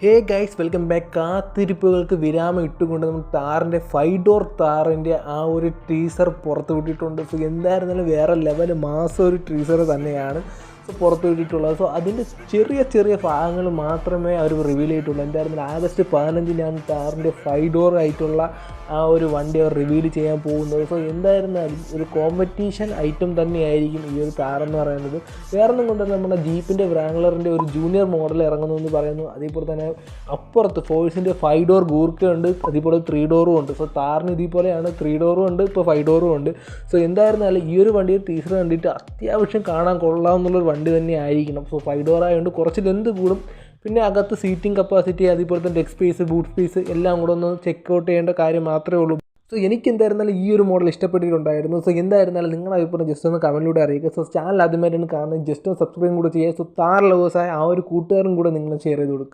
ഹേ guys, welcome back. കാത്തിരിപ്പുകൾക്ക് വിരാമം ഇട്ടുകൊണ്ട് നമ്മൾ താറിൻ്റെ 5 ഡോർ താറിൻ്റെ ആ ഒരു ടീസർ പുറത്ത് വിട്ടിട്ടുണ്ട്. സോ എന്തായിരുന്നാലും വേറെ ലെവൽ മാസം ഒരു ടീസർ തന്നെയാണ് പുറത്ത് വിട്ടിട്ടുള്ളത്. സോ അതിൻ്റെ ചെറിയ ചെറിയ ഭാഗങ്ങൾ മാത്രമേ അവർ റിവീൽ ചെയ്തിട്ടുള്ളൂ. എന്തായിരുന്നാലും ആഗസ്റ്റ് 15-നാണ് താറിൻ്റെ 5 ഡോർ ആയിട്ടുള്ള ആ ഒരു വണ്ടി അവർ റിവീൽ ചെയ്യാൻ പോകുന്നത്. സോ എന്തായിരുന്നാലും ഒരു കോമ്പറ്റീഷൻ ഐറ്റം തന്നെയായിരിക്കും ഈ ഒരു താറെന്ന് പറയുന്നത്. വേറൊന്നും കൊണ്ട് നമ്മുടെ ജീപ്പിൻ്റെ വ്രാംഗ്ലറിൻ്റെ ഒരു ജൂനിയർ മോഡൽ ഇറങ്ങുന്നു എന്ന് പറയുന്നു. അതേപോലെ തന്നെ അപ്പുറത്ത് ഫോഴ്സിൻ്റെ 5 ഡോർ ഗൂർക്കയുണ്ട്, അതേപോലെ 3 ഡോറും ഉണ്ട്. സോ താറിന് ഇതേപോലെയാണ് 3 ഡോറും ഉണ്ട്, ഇപ്പോൾ 5 ഡോറും ഉണ്ട്. സോ എന്തായിരുന്നാലും ഈ ഒരു വണ്ടിയെ ടീസർ കണ്ടിട്ട് അത്യാവശ്യം കാണാൻ കൊള്ളാമെന്നുള്ളൊരു വണ്ടി തന്നെ ആയിരിക്കണം. സോ 5 ഡോർ ആയതുകൊണ്ട് കുറച്ച് ലെന്ത് കൂടും. പിന്നെ അകത്ത് സീറ്റിംഗ് കപ്പാസിറ്റി, അതുപോലെ തന്നെ ഡെക്ക് സ്പേസ്, ബൂട്ട് സ്പേസ് എല്ലാം കൂടെ ഒന്ന് ചെക്ക് ഔട്ട് ചെയ്യേണ്ട കാര്യം മാത്രമേ ഉള്ളൂ. സോ എനിക്ക് എന്തായിരുന്നാലും ഈ ഒരു മോഡൽ ഇഷ്ടപ്പെട്ടിട്ടുണ്ടായിരുന്നു. സോ എന്തായിരുന്നാലും നിങ്ങളുടെ അഭിപ്രായം ജസ്റ്റ് ഒന്ന് കമൻറ്റിലൂടെ അറിയിക്കുക. സോ ചാനൽ ആദ്യമായിട്ടാണ് കാണുന്നത്, ജസ്റ്റ് ഒന്ന് സബ്സ്ക്രൈബ് കൂടെ ചെയ്യുക. സോ താർ ലവേഴ്സായ ആ ഒരു കൂട്ടുകാരും കൂടെ നിങ്ങൾ ഷെയർ ചെയ്ത് കൊടുക്കുക.